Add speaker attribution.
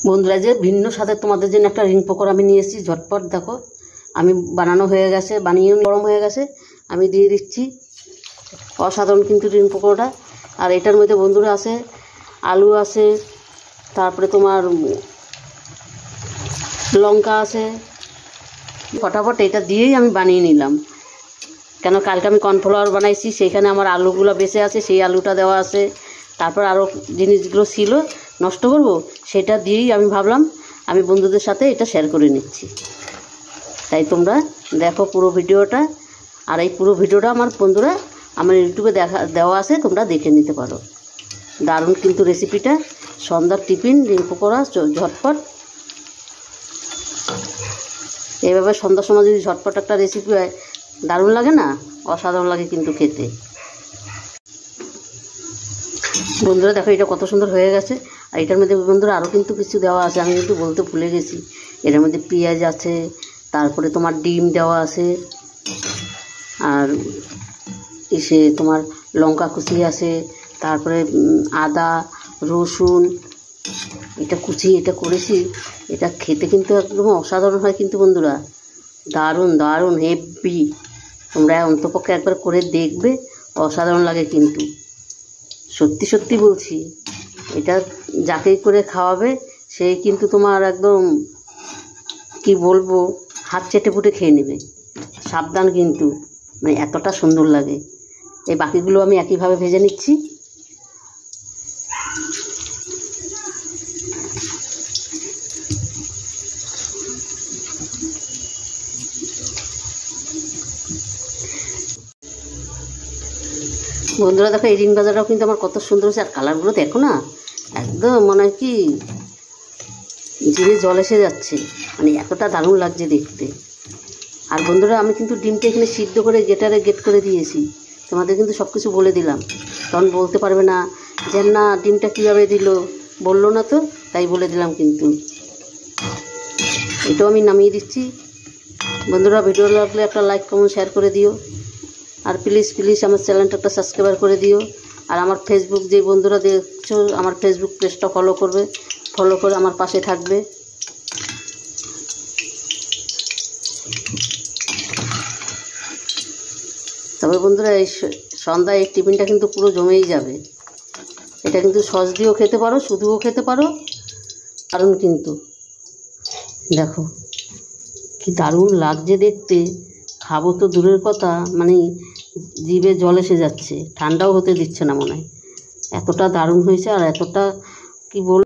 Speaker 1: বন্ধুরা, যে ভিন্ন সাথে তোমাদের জন্য একটা রিং পকোড়া আমি নিয়ে এসেছি। ঝটপট দেখো, আমি বানানো হয়ে গেছে, বানিয়ে গরম হয়ে গেছে, আমি দিয়ে দিচ্ছি। অসাধারণ কিন্তু রিং পকোড়াটা। আর এটার মধ্যে বন্ধুরা আছে আলু আছে, তারপরে তোমার লঙ্কা আছে। ফটাফট এটা দিয়েই আমি বানিয়ে নিলাম, কেন কালকে আমি কর্নফ্লাওয়ার বানাইছি, সেইখানে আমার আলুগুলো বেঁচে আছে, সেই আলুটা দেওয়া আছে। তারপর আরও জিনিসগুলো ছিল, নষ্ট করব, সেটা দিয়েই আমি ভাবলাম আমি বন্ধুদের সাথে এটা শেয়ার করে নিচ্ছি। তাই তোমরা দেখো পুরো ভিডিওটা। আর এই পুরো ভিডিওটা আমার বন্ধুরা আমার ইউটিউবে দেওয়া আছে, তোমরা দেখে নিতে পারো। দারুণ কিন্তু রেসিপিটা, সন্ধ্যার টিফিন রিং পকোড়া ঝটপট। এইভাবে সন্ধ্যার সময় যদি ঝটপট একটা রেসিপি হয়, দারুণ লাগে না? অসাধারণ লাগে কিন্তু খেতে। বন্ধুরা দেখো, এটা কত সুন্দর হয়ে গেছে। আর এটার মধ্যে বন্ধুরা আরও কিন্তু কিছু দেওয়া আছে, আমি কিন্তু বলতে ভুলে গেছি। এটার মধ্যে পেঁয়াজ আছে, তারপরে তোমার ডিম দেওয়া আছে, আর এসে তোমার লঙ্কা কুচি আছে, তারপরে আদা রসুন এটা কুচি এটা করেছি। এটা খেতে কিন্তু একদম অসাধারণ হয় কিন্তু বন্ধুরা, দারুণ দারুণ হেভি। তোমরা অন্তপক্ষে একবার করে দেখবে, অসাধারণ লাগে কিন্তু। সত্যি সত্যি বলছি, এটা যাকেই করে খাওয়াবে সেই কিন্তু তোমার একদম কি বলবো, হাত চেটে পুটে খেয়ে নেবে। সাবধান কিন্তু, মানে এতটা সুন্দর লাগে। এই বাকিগুলো আমি একইভাবে ভেজে নিচ্ছি। বন্ধুরা দেখো, এই রিং ভাজাটাও কিন্তু আমার কত সুন্দর হয়েছে। আর কালারগুলো দেখো না, একদম মনে হয় কি জিভে জল এসে যাচ্ছে, মানে এতটা দারুণ লাগছে দেখতে। আর বন্ধুরা, আমি কিন্তু ডিমটা এখানে সিদ্ধ করে গেটারে গেট করে দিয়েছি। তোমাদের কিন্তু সব কিছু বলে দিলাম, তখন বলতে পারবে না যে না ডিমটা কীভাবে দিল, বললো না তো, তাই বলে দিলাম কিন্তু। এটাও আমি নামিয়ে দিচ্ছি। বন্ধুরা, ভিডিও লাগলে একটা লাইক কমেন্ট শেয়ার করে দিও। আর প্লিজ প্লিজ আমার চ্যানেলটা একটা সাবস্ক্রাইব করে দিও। আর আমার ফেসবুক যে বন্ধুরা দেখছো, আমার ফেসবুক পেজটা ফলো করবে, ফলো করে আমার পাশে থাকবে। তবে বন্ধুরা, এই সন্ধ্যায় এই টিফিনটা কিন্তু পুরো জমেই যাবে। এটা কিন্তু সস দিয়েও খেতে পারো, শুধুও খেতে পারো, দারুণ কিন্তু। দেখো কি দারুণ লাগছে দেখতে, খাবো তো দূরের কথা, মানে জিভে জল এসে যাচ্ছে, ঠান্ডাও হতে দিচ্ছে না মনে হয়, এতটা দারুণ হয়েছে। আর এতটা কি বল